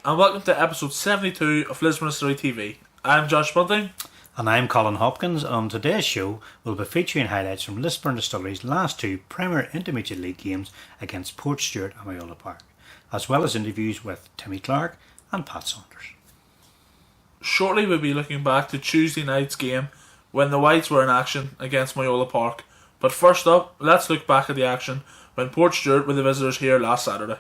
and welcome to episode 72 of Lisburn Distillery TV. I'm Josh Bunting. And I'm Colin Hopkins, and on today's show we'll be featuring highlights from Lisburn Distillery's last two Premier Intermediate League games against Portstewart and Moyola Park, as well as interviews with Timmy Clarke and Pat Saunders. Shortly we'll be looking back to Tuesday night's game when the Whites were in action against Moyola Park. But first up, let's look back at the action when Portstewart were the visitors here last Saturday.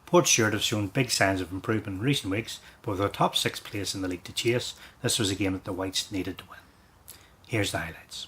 Portstewart have shown big signs of improvement in recent weeks, but with a top 6 place in the league to chase, this was a game that the Whites needed to win. Here's the highlights.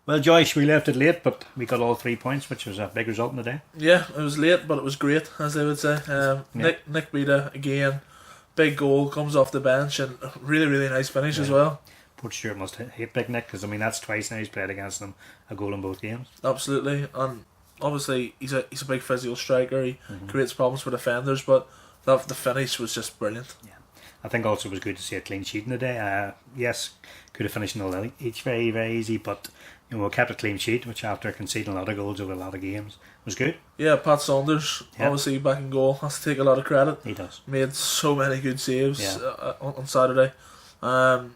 Well, Joyce, we left it late, but we got all 3 points, which was a big result in the day. Yeah, it was late, but it was great, as they would say. Nick Beda, again, big goal, comes off the bench, and really, really nice finish as well. Portstewart must hate Big Nick, because that's twice now he's played against them, a goal in both games. Absolutely, and obviously he's a big physical striker, he creates problems for defenders, but the finish was just brilliant. Yeah. I think also it was good to see a clean sheet in the day. Yes, could have finished 0 each, very, very easy, but we kept a clean sheet, which after conceding a lot of goals over a lot of games was good. Yeah, Pat Saunders, obviously back in goal, has to take a lot of credit. He does. Made so many good saves on Saturday. And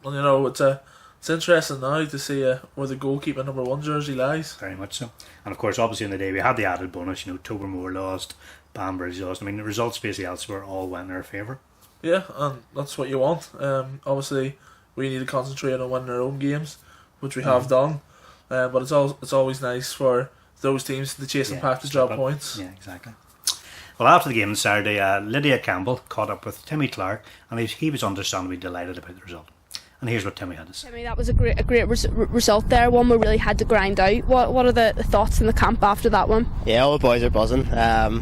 it's interesting now to see where the goalkeeper number 1 jersey lies. Very much so. And of course, obviously in the day we had the added bonus. Tobu lost, Bambury's lost. The results basically elsewhere all went in our favour. Yeah, and that's what you want. Obviously, we need to concentrate on winning our own games, which we have done. But it's always nice for those teams to chase and pack to drop points. Yeah, exactly. Well, after the game on Saturday, Lydia Campbell caught up with Timmy Clarke, and he was understandably delighted about the result. and here's what Timmy had to say. Timmy, that was a great result there. One we really had to grind out. What are the thoughts in the camp after that one? Yeah, all the boys are buzzing.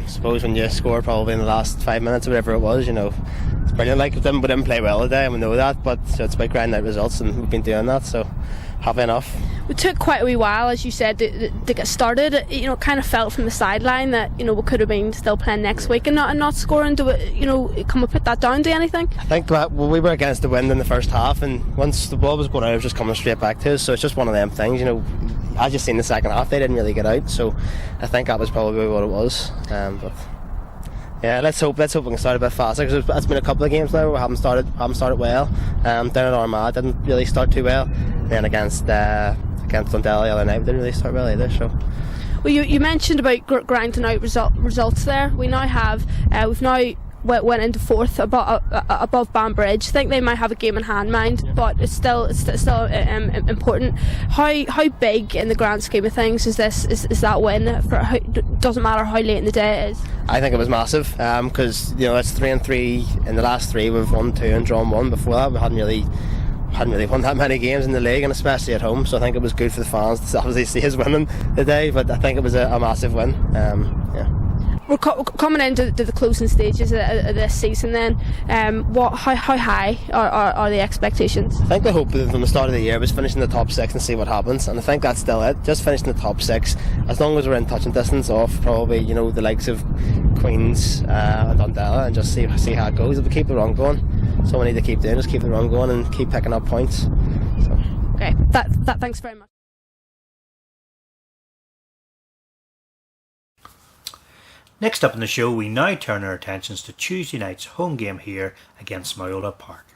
Suppose when you score probably in the last 5 minutes or whatever it was, it's brilliant. Like, we didn't play well today, and we know that, but it's about grinding out results, and we've been doing that, so happy enough. It took quite a wee while, as you said, to get started. It kind of felt from the sideline that we could have been still playing next week and not scoring. Do it? Can we put that down to anything? I think that we were against the wind in the first half, and once the ball was going out, it was just coming straight back to us. So it's just one of them things. As you seen the second half, they didn't really get out. So I think that was probably what it was. But yeah, let's hope we can start a bit faster, because it's been a couple of games now where we haven't started well. Down at Armagh didn't really start too well. And then against Dundee the other night, we didn't really start well either. So. Well, you mentioned about grinding out results there. We've now went into fourth above Banbridge. I think they might have a game in hand, but it's still important. How big in the grand scheme of things is that win? Doesn't matter how late in the day it is. I think it was massive, because it's 3-3 in the last three. We've won 2 and drawn 1 before that. We hadn't really won that many games in the league, and especially at home, so I think it was good for the fans to obviously see us winning today, but I think it was a massive win. Yeah. We're coming into the closing stages of this season then. How high are the expectations? I think the hope from the start of the year was finishing the top 6 and see what happens, and I think that's still it. Just finishing the top 6, as long as we're in touching distance of probably the likes of Queens and Dundee, and just see how it goes. If we keep the run going, so we need to keep doing, just keep the run going and keep picking up points. So. Okay, that thanks very much. Next up in the show, we now turn our attentions to Tuesday night's home game here against Moyola Park.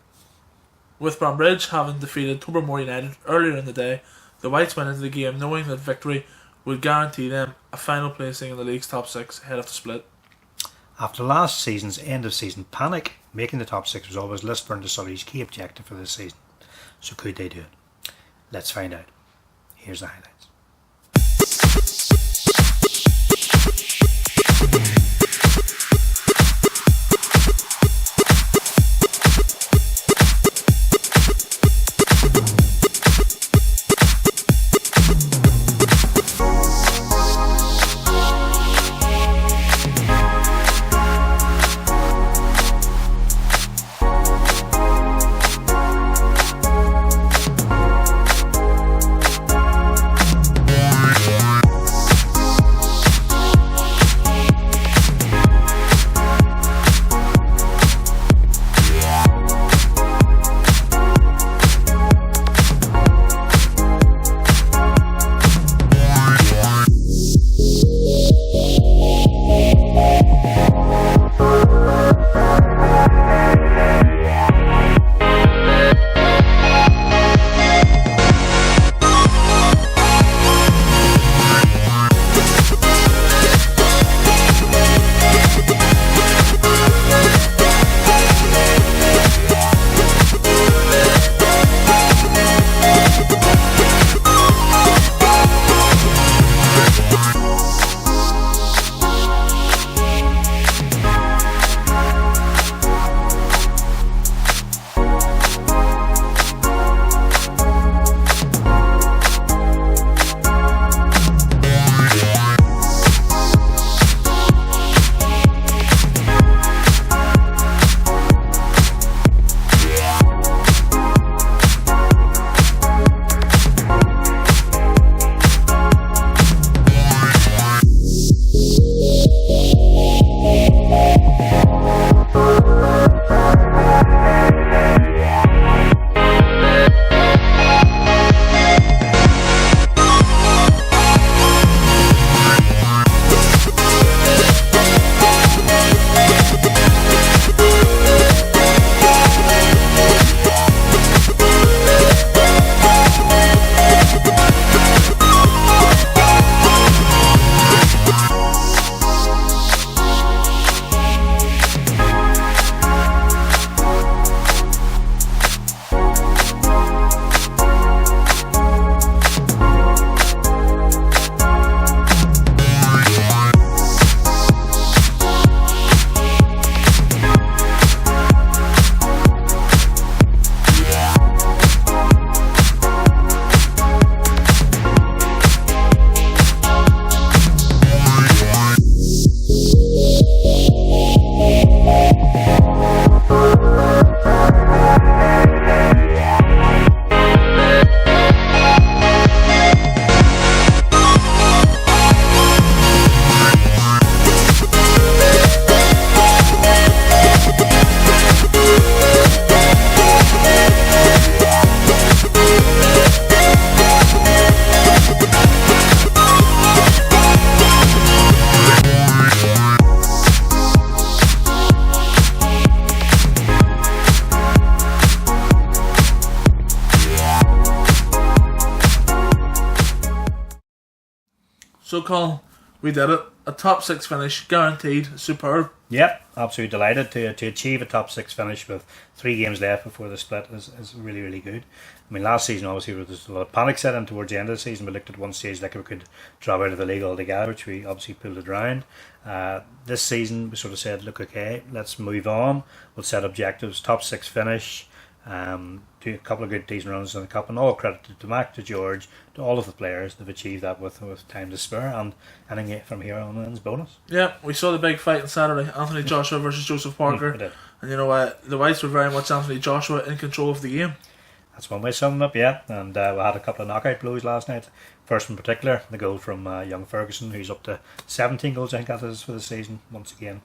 With Banbridge having defeated Tobu United earlier in the day, the Whites went into the game knowing that victory would guarantee them a final placing in the league's top 6 ahead of the split. After last season's end of season panic, making the top 6 was always Lisburn Distillery's key objective for this season. So could they do it? Let's find out. Here's the highlights. So, Colin, we did it. A top 6 finish, guaranteed, superb. Yep, absolutely delighted to achieve a top 6 finish with 3 games left before the split is really, really good. I mean, last season obviously there was a lot of panic set in towards the end of the season. We looked at one stage like we could drop out of the league altogether, which we obviously pulled it round. This season we sort of said, look, okay, let's move on. We'll set objectives, top 6 finish, do a couple of good decent runs in the cup, and all credit to Mac, to George, to all of the players. They've achieved that with time to spare, and anything from here on in is bonus. Yeah, we saw the big fight on Saturday, Anthony Joshua versus Joseph Parker. We did. And you know what, the Whites were very much Anthony Joshua in control of the game. That's one way of summing up, yeah. And we had a couple of knockout blows last night. First in particular, the goal from young Ferguson, who's up to 17 goals, I think that is, for the season. Once again,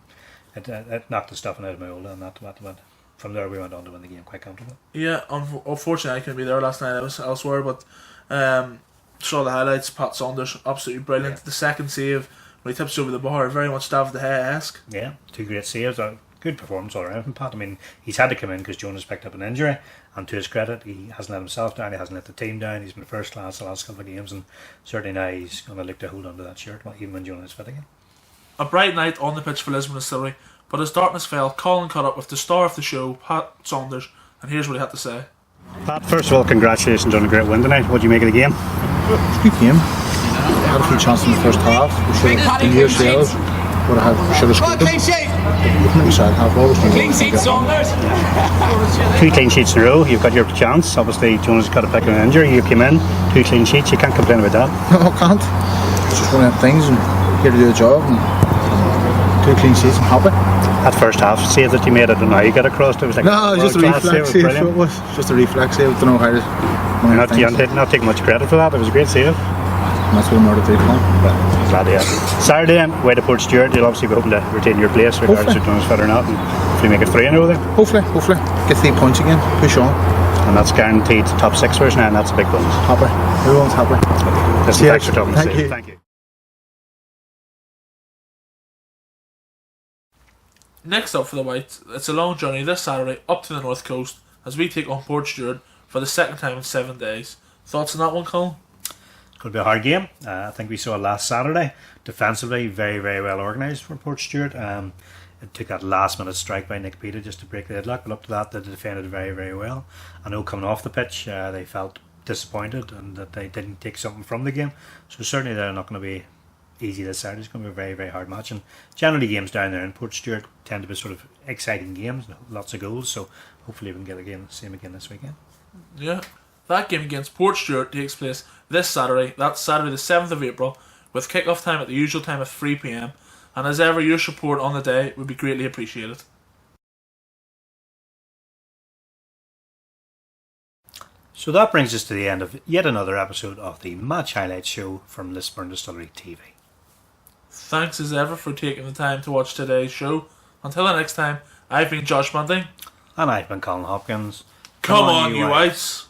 it knocked the stuffing out of Moyola, and that went. From there we went on to win the game quite comfortably. Yeah, unfortunately I couldn't be there last night, I was elsewhere, but saw the highlights. Pat Saunders, absolutely brilliant. Yeah. The second save, when he tips over the bar, very much David De Gea-esque. Yeah, 2 great saves. Good performance all around from Pat. I mean, he's had to come in because Jonas picked up an injury, and to his credit, he hasn't let himself down, he hasn't let the team down. He's been first class the last couple of games, and certainly now he's going to look to hold on to that shirt even when Jonas is fit again. A bright night on the pitch for Lisburn Distillery, but as darkness fell, Colin caught up with the star of the show, Pat Saunders, and here's what he had to say. Pat, first of all, congratulations on a great win tonight. What do you make of the game? It's a good game. We had a few chances in the first half. We should have been years should have scored them. The second half always Clean sheet, Saunders. 2 clean sheets in a row. You've got your chance. Obviously, Jonas got a pick and an injury. You came in, 2 clean sheets. You can't complain about that. No, I can't. It's just one of them things, and here to do the job. And 2 clean sheets, I'm happy. That first half save that you made, I don't know how you got across. It was like no, it was just a reflex save. It was just a reflex save. I don't know how to. You're not taking much credit for that. It was a great save. And that's what I'm more to take on. Glad to hear. Saturday, away to Portstewart. You'll obviously be hoping to retain your place, regardless of Jonas fit or not, and hopefully make it 3 in a row there. Hopefully, get 3 points again. Push on. And that's guaranteed top 6 for us now, and that's a big bonus. Happy. Everyone's happy. Listen, thanks for talking. Thank you. Next up for the Whites, it's a long journey this Saturday up to the north coast as we take on Portstewart for the second time in 7 days. Thoughts on that one, Colin? It's going to be a hard game. I think we saw it last Saturday. Defensively, very, very well organised for Portstewart. It took that last minute strike by Nick Peter just to break the deadlock, but up to that they defended very, very well. I know coming off the pitch they felt disappointed and that they didn't take something from the game. So certainly they're not going to be easy this Saturday. It's going to be a very, very hard match, and generally games down there in Portstewart tend to be sort of exciting games, lots of goals, so hopefully we can get the same again this weekend. Yeah, that game against Portstewart takes place this Saturday. That's Saturday the 7th of April, with kick-off time at the usual time of 3 p.m, and as ever your support on the day would be greatly appreciated. So that brings us to the end of yet another episode of the Match Highlights show from Lisburn Distillery TV. Thanks as ever for taking the time to watch today's show. Until the next time, I've been Josh Bunting. And I've been Colin Hopkins. Come on, you Whites!